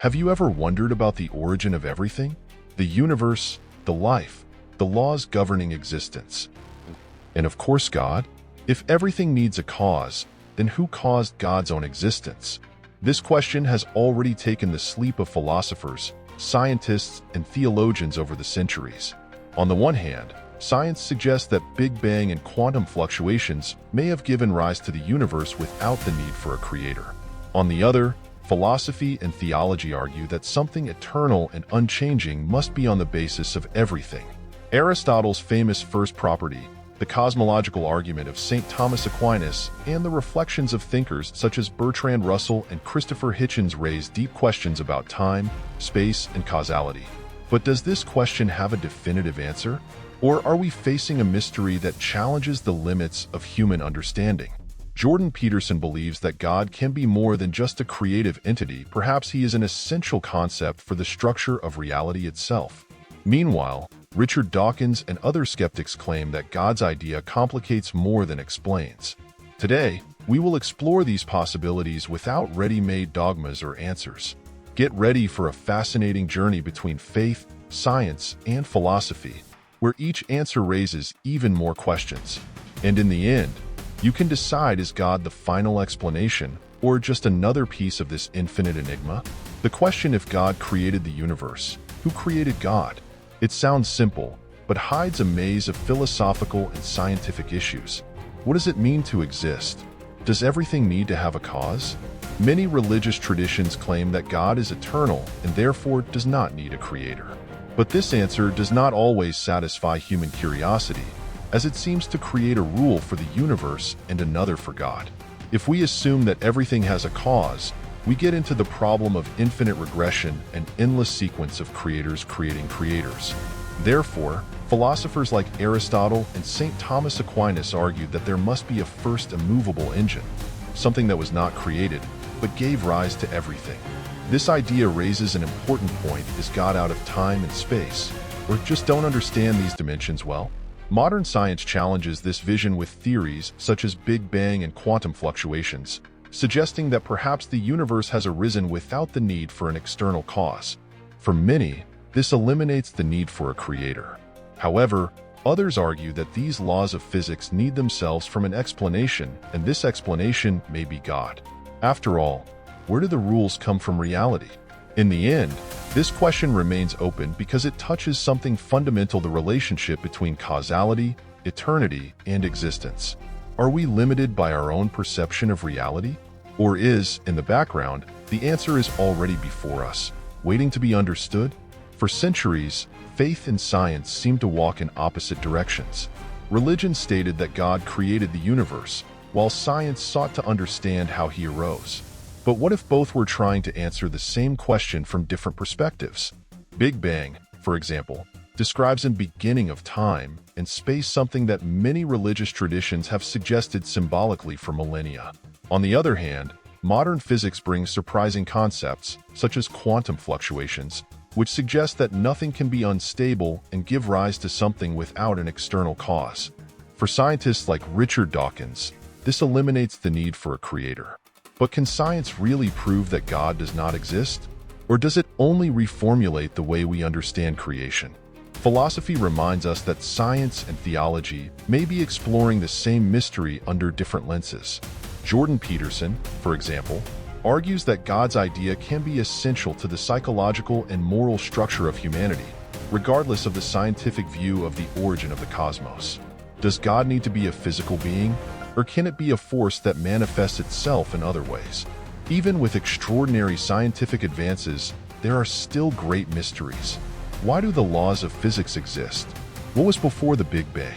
Have you ever wondered about the origin of everything? The universe, the life, the laws governing existence. And of course God? If everything needs a cause, then who caused God's own existence? This question has already taken the sleep of philosophers, scientists, and theologians over the centuries. On the one hand, science suggests that Big Bang and quantum fluctuations may have given rise to the universe without the need for a creator. On the other, philosophy and theology argue that something eternal and unchanging must be on the basis of everything. Aristotle's famous first property, the cosmological argument of St. Thomas Aquinas, and the reflections of thinkers such as Bertrand Russell and Christopher Hitchens raise deep questions about time, space, and causality. But does this question have a definitive answer? Or are we facing a mystery that challenges the limits of human understanding? Jordan Peterson believes that God can be more than just a creative entity. Perhaps he is an essential concept for the structure of reality itself. Meanwhile, Richard Dawkins and other skeptics claim that God's idea complicates more than explains. Today, we will explore these possibilities without ready-made dogmas or answers. Get ready for a fascinating journey between faith, science, and philosophy, where each answer raises even more questions. And in the end, you can decide, is God the final explanation, or just another piece of this infinite enigma? The question, if God created the universe, who created God? It sounds simple, but hides a maze of philosophical and scientific issues. What does it mean to exist? Does everything need to have a cause? Many religious traditions claim that God is eternal and therefore does not need a creator. But this answer does not always satisfy human curiosity, as it seems to create a rule for the universe and another for God. If we assume that everything has a cause, we get into the problem of infinite regression and endless sequence of creators creating creators. Therefore, philosophers like Aristotle and St. Thomas Aquinas argued that there must be a first immovable engine, something that was not created, but gave rise to everything. This idea raises an important point: is God out of time and space, or just don't understand these dimensions well? Modern science challenges this vision with theories such as Big Bang and quantum fluctuations, suggesting that perhaps the universe has arisen without the need for an external cause. For many, this eliminates the need for a creator. However, others argue that these laws of physics need themselves from an explanation, and this explanation may be God. After all, where do the rules come from reality? In the end, this question remains open because it touches something fundamental: the relationship between causality, eternity, and existence. Are we limited by our own perception of reality? Or is, in the background, the answer is already before us, waiting to be understood? For centuries, faith and science seemed to walk in opposite directions. Religion stated that God created the universe, while science sought to understand how he arose. But what if both were trying to answer the same question from different perspectives? Big Bang, for example, describes a beginning of time and space, something that many religious traditions have suggested symbolically for millennia. On the other hand, modern physics brings surprising concepts, such as quantum fluctuations, which suggest that nothing can be unstable and give rise to something without an external cause. For scientists like Richard Dawkins, this eliminates the need for a creator. But can science really prove that God does not exist? Or does it only reformulate the way we understand creation? Philosophy reminds us that science and theology may be exploring the same mystery under different lenses. Jordan Peterson, for example, argues that God's idea can be essential to the psychological and moral structure of humanity, regardless of the scientific view of the origin of the cosmos. Does God need to be a physical being? Or can it be a force that manifests itself in other ways? Even with extraordinary scientific advances, there are still great mysteries. Why do the laws of physics exist? What was before the Big Bang?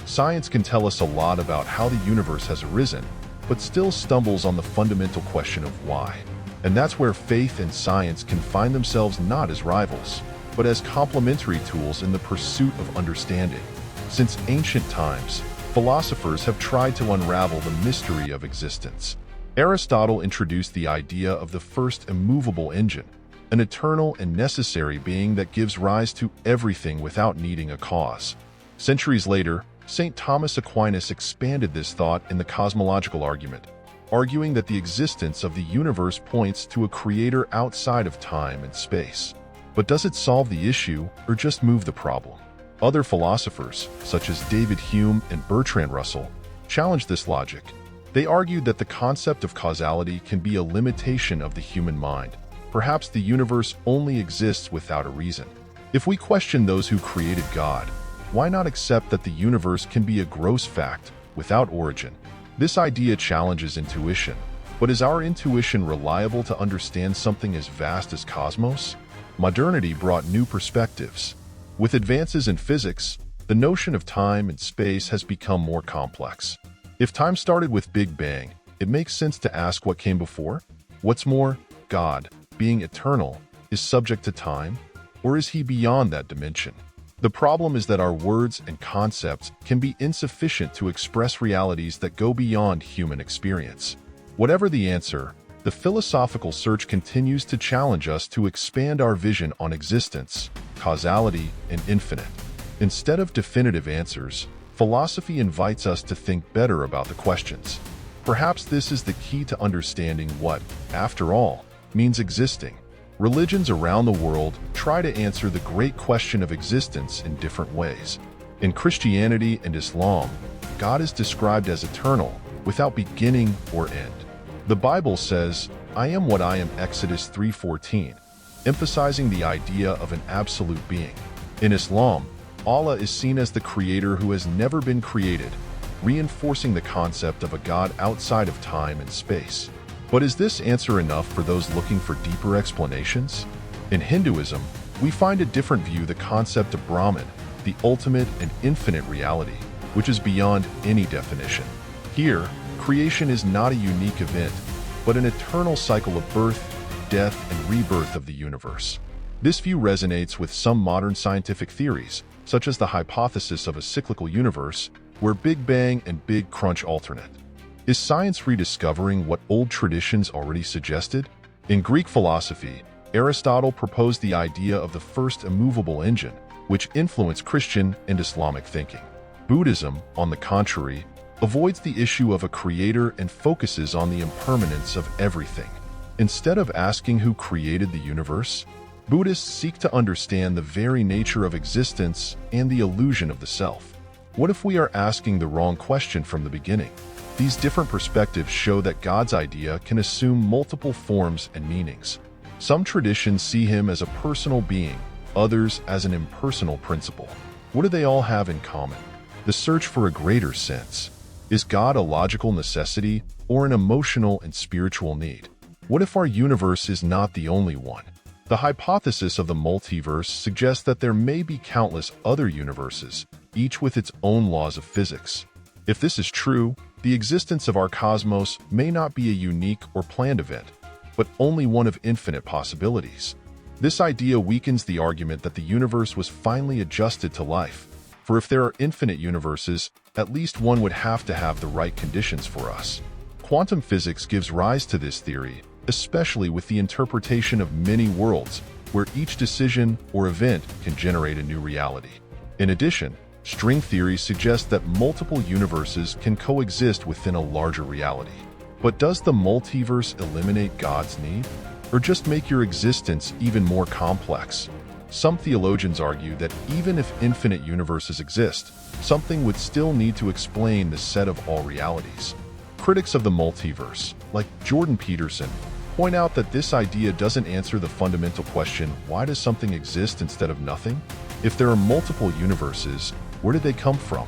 Science can tell us a lot about how the universe has arisen, but still stumbles on the fundamental question of why. And that's where faith and science can find themselves not as rivals, but as complementary tools in the pursuit of understanding. Since ancient times, philosophers have tried to unravel the mystery of existence. Aristotle introduced the idea of the first immovable engine, an eternal and necessary being that gives rise to everything without needing a cause. Centuries later, St. Thomas Aquinas expanded this thought in the cosmological argument. arguing that the existence of the universe points to a creator outside of time and space. But does it solve the issue or just move the problem? Other philosophers, such as David Hume and Bertrand Russell, challenged this logic. They argued that the concept of causality can be a limitation of the human mind. Perhaps the universe only exists without a reason. If we question those who created God, why not accept that the universe can be a gross fact without origin? This idea challenges intuition, but is our intuition reliable to understand something as vast as cosmos? Modernity brought new perspectives. With advances in physics, the notion of time and space has become more complex. If time started with Big Bang, it makes sense to ask what came before. What's more, God, being eternal, is subject to time, or is he beyond that dimension? The problem is that our words and concepts can be insufficient to express realities that go beyond human experience. Whatever the answer, the philosophical search continues to challenge us to expand our vision on existence, causality, and infinite. Instead of definitive answers, philosophy invites us to think better about the questions. Perhaps this is the key to understanding what, after all, means existing. Religions around the world try to answer the great question of existence in different ways. In Christianity and Islam, God is described as eternal, without beginning or end. The Bible says, "I am what I am," Exodus 3:14, emphasizing the idea of an absolute being. In Islam, Allah is seen as the creator who has never been created, reinforcing the concept of a God outside of time and space. But is this answer enough for those looking for deeper explanations? In Hinduism, we find a different view: the concept of Brahman, the ultimate and infinite reality, which is beyond any definition. Here, creation is not a unique event, but an eternal cycle of birth, death, and rebirth of the universe. This view resonates with some modern scientific theories, such as the hypothesis of a cyclical universe, where Big Bang and Big Crunch alternate. Is science rediscovering what old traditions already suggested? In Greek philosophy, Aristotle proposed the idea of the first immovable engine, which influenced Christian and Islamic thinking. Buddhism, on the contrary, avoids the issue of a creator and focuses on the impermanence of everything. Instead of asking who created the universe, Buddhists seek to understand the very nature of existence and the illusion of the self. What if we are asking the wrong question from the beginning? These different perspectives show that God's idea can assume multiple forms and meanings. Some traditions see him as a personal being, others as an impersonal principle. What do they all have in common? The search for a greater sense. Is God a logical necessity or an emotional and spiritual need? What if our universe is not the only one? The hypothesis of the multiverse suggests that there may be countless other universes, each with its own laws of physics. If this is true, the existence of our cosmos may not be a unique or planned event, but only one of infinite possibilities. This idea weakens the argument that the universe was finally adjusted to life, for if there are infinite universes, at least one would have to have the right conditions for us. Quantum physics gives rise to this theory, especially with the interpretation of many worlds, where each decision or event can generate a new reality. In addition, string theory suggests that multiple universes can coexist within a larger reality. But does the multiverse eliminate God's need, or just make your existence even more complex? Some theologians argue that even if infinite universes exist, something would still need to explain the set of all realities. Critics of the multiverse, like Jordan Peterson, point out that this idea doesn't answer the fundamental question: why does something exist instead of nothing? If there are multiple universes, where did they come from?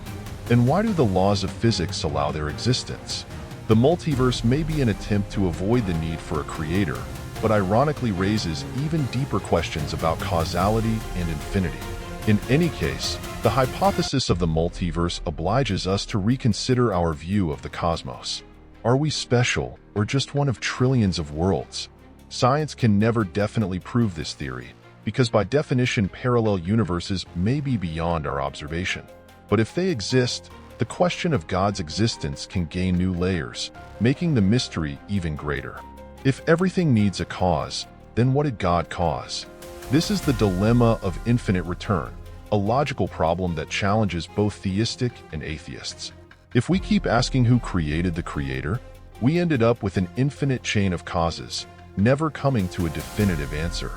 And why do the laws of physics allow their existence? The multiverse may be an attempt to avoid the need for a creator, but ironically raises even deeper questions about causality and infinity. In any case, the hypothesis of the multiverse obliges us to reconsider our view of the cosmos. Are we special, or just one of trillions of worlds? Science can never definitely prove this theory, because by definition parallel universes may be beyond our observation. But if they exist, the question of God's existence can gain new layers, making the mystery even greater. If everything needs a cause, then what did God cause? This is the dilemma of infinite return, a logical problem that challenges both theistic and atheists. If we keep asking who created the creator, we ended up with an infinite chain of causes, never coming to a definitive answer.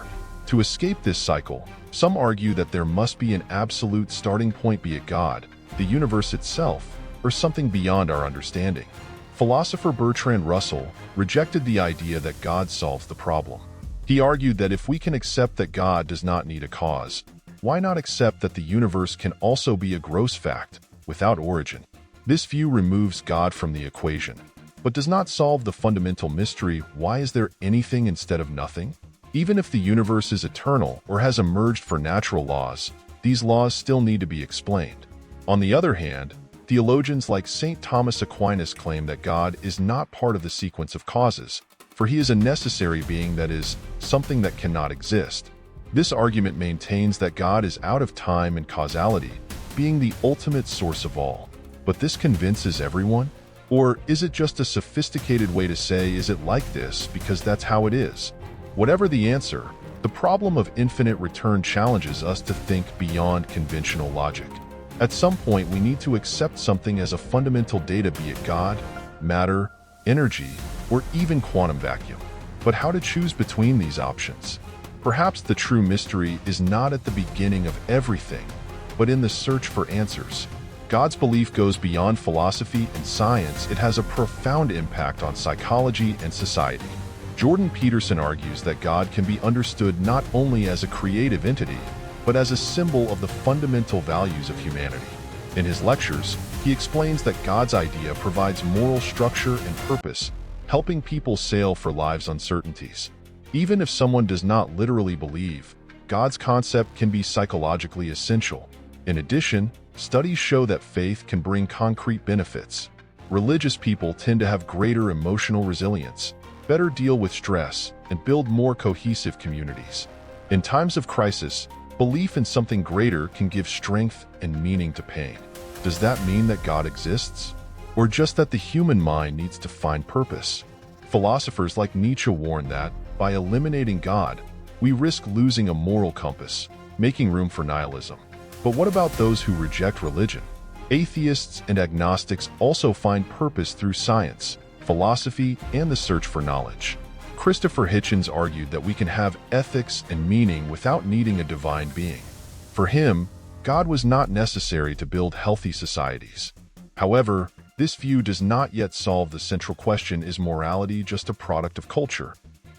To escape this cycle, some argue that there must be an absolute starting point, be it God, the universe itself, or something beyond our understanding. Philosopher Bertrand Russell rejected the idea that God solves the problem. He argued that if we can accept that God does not need a cause, why not accept that the universe can also be a gross fact, without origin? This view removes God from the equation, but does not solve the fundamental mystery: why is there anything instead of nothing? Even if the universe is eternal or has emerged for natural laws, these laws still need to be explained. On the other hand, theologians like St. Thomas Aquinas claim that God is not part of the sequence of causes, for he is a necessary being, that is, something that cannot exist. This argument maintains that God is out of time and causality, being the ultimate source of all. But this convinces everyone? Or is it just a sophisticated way to say, is it like this because that's how it is? Whatever the answer, the problem of infinite return challenges us to think beyond conventional logic. At some point, we need to accept something as a fundamental data, be it God, matter, energy, or even quantum vacuum. But how to choose between these options? Perhaps the true mystery is not at the beginning of everything, but in the search for answers. God's belief goes beyond philosophy and science. It has a profound impact on psychology and society. Jordan Peterson argues that God can be understood not only as a creative entity, but as a symbol of the fundamental values of humanity. In his lectures, he explains that God's idea provides moral structure and purpose, helping people sail for life's uncertainties. Even if someone does not literally believe, God's concept can be psychologically essential. In addition, studies show that faith can bring concrete benefits. Religious people tend to have greater emotional resilience, better deal with stress, and build more cohesive communities. In times of crisis, belief in something greater can give strength and meaning to pain. Does that mean that God exists? Or just that the human mind needs to find purpose? Philosophers like Nietzsche warn that, by eliminating God, we risk losing a moral compass, making room for nihilism. But what about those who reject religion? Atheists and agnostics also find purpose through science, philosophy, and the search for knowledge. Christopher Hitchens argued that we can have ethics and meaning without needing a divine being. For him, God was not necessary to build healthy societies. However, this view does not yet solve the central question: is morality just a product of culture?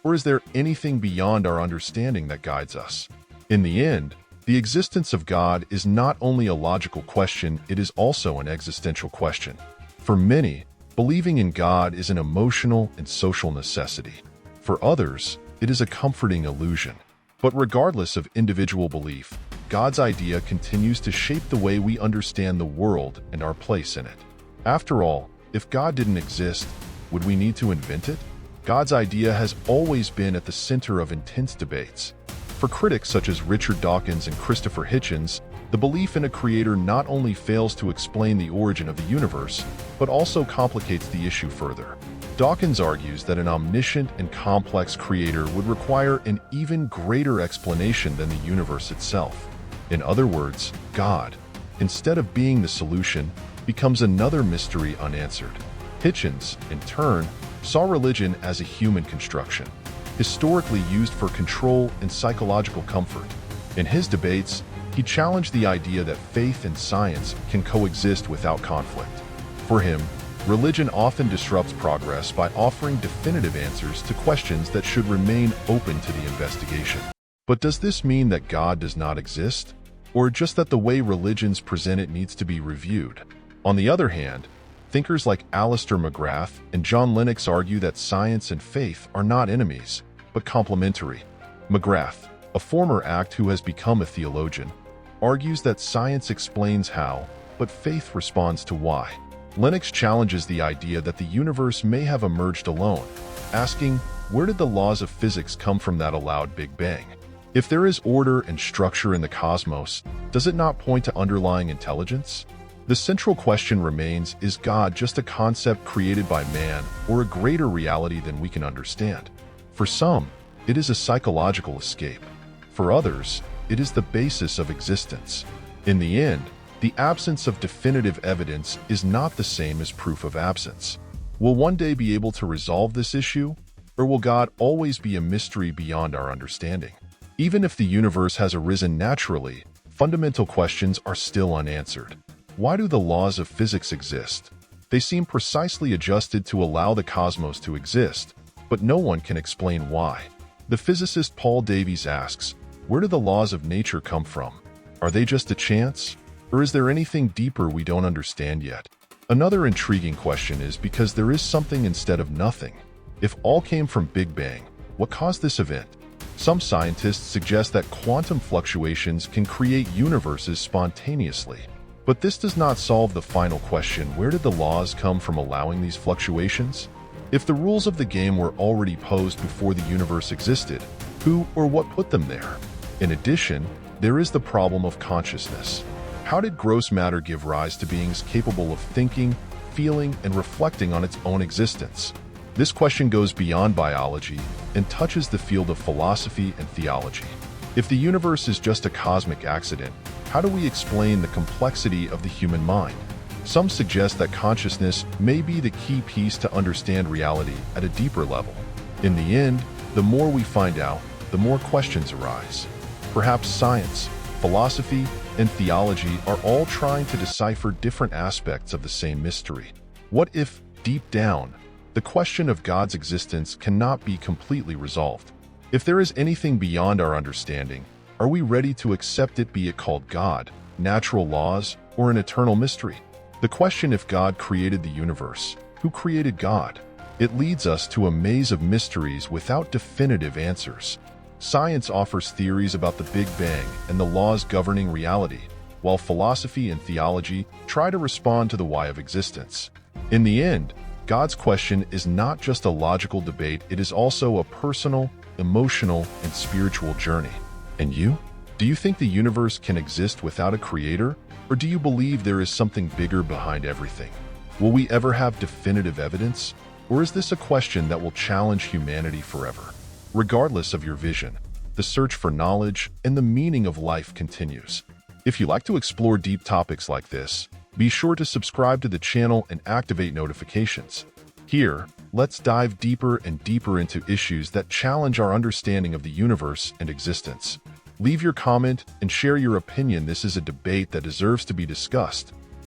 Or is there anything beyond our understanding that guides us? In the end, the existence of God is not only a logical question, it is also an existential question. For many, believing in God is an emotional and social necessity. For others, it is a comforting illusion. But regardless of individual belief, God's idea continues to shape the way we understand the world and our place in it. After all, if God didn't exist, would we need to invent it? God's idea has always been at the center of intense debates. For critics such as Richard Dawkins and Christopher Hitchens, the belief in a creator not only fails to explain the origin of the universe, but also complicates the issue further. Dawkins argues that an omniscient and complex creator would require an even greater explanation than the universe itself. In other words, God, instead of being the solution, becomes another mystery unanswered. Hitchens, in turn, saw religion as a human construction, historically used for control and psychological comfort. In his debates, he challenged the idea that faith and science can coexist without conflict. For him, religion often disrupts progress by offering definitive answers to questions that should remain open to the investigation. But does this mean that God does not exist? Or just that the way religions present it needs to be reviewed? On the other hand, thinkers like Alistair McGrath and John Lennox argue that science and faith are not enemies, but complementary. McGrath, a former act who has become a theologian, argues that science explains how, but faith responds to why. Lennox challenges the idea that the universe may have emerged alone, asking, where did the laws of physics come from that allowed Big Bang? If there is order and structure in the cosmos, does it not point to underlying intelligence? The central question remains, is God just a concept created by man or a greater reality than we can understand? For some, it is a psychological escape. For others, it is the basis of existence. In the end, the absence of definitive evidence is not the same as proof of absence. Will one day be able to resolve this issue? Or will God always be a mystery beyond our understanding? Even if the universe has arisen naturally, fundamental questions are still unanswered. Why do the laws of physics exist? They seem precisely adjusted to allow the cosmos to exist, but no one can explain why. The physicist Paul Davies asks, where do the laws of nature come from? Are they just a chance? Or is there anything deeper we don't understand yet? Another intriguing question is because there is something instead of nothing. If all came from Big Bang, what caused this event? Some scientists suggest that quantum fluctuations can create universes spontaneously. But this does not solve the final question, where did the laws come from allowing these fluctuations? If the rules of the game were already posed before the universe existed, who or what put them there? In addition, there is the problem of consciousness. How did gross matter give rise to beings capable of thinking, feeling, and reflecting on its own existence? This question goes beyond biology and touches the field of philosophy and theology. If the universe is just a cosmic accident, how do we explain the complexity of the human mind? Some suggest that consciousness may be the key piece to understand reality at a deeper level. In the end, the more we find out, the more questions arise. Perhaps science, philosophy, and theology are all trying to decipher different aspects of the same mystery. What if, deep down, the question of God's existence cannot be completely resolved? If there is anything beyond our understanding, are we ready to accept it, be it called God, natural laws, or an eternal mystery? The question, if God created the universe, who created God? It leads us to a maze of mysteries without definitive answers. Science offers theories about the Big Bang and the laws governing reality, while philosophy and theology try to respond to the why of existence. In the end, God's question is not just a logical debate, it is also a personal, emotional, and spiritual journey. And you? Do you think the universe can exist without a creator? Or do you believe there is something bigger behind everything? Will we ever have definitive evidence? Or is this a question that will challenge humanity forever? Regardless of your vision, the search for knowledge and the meaning of life continues. If you like to explore deep topics like this, be sure to subscribe to the channel and activate notifications. Here, let's dive deeper and deeper into issues that challenge our understanding of the universe and existence. Leave your comment and share your opinion. This is a debate that deserves to be discussed,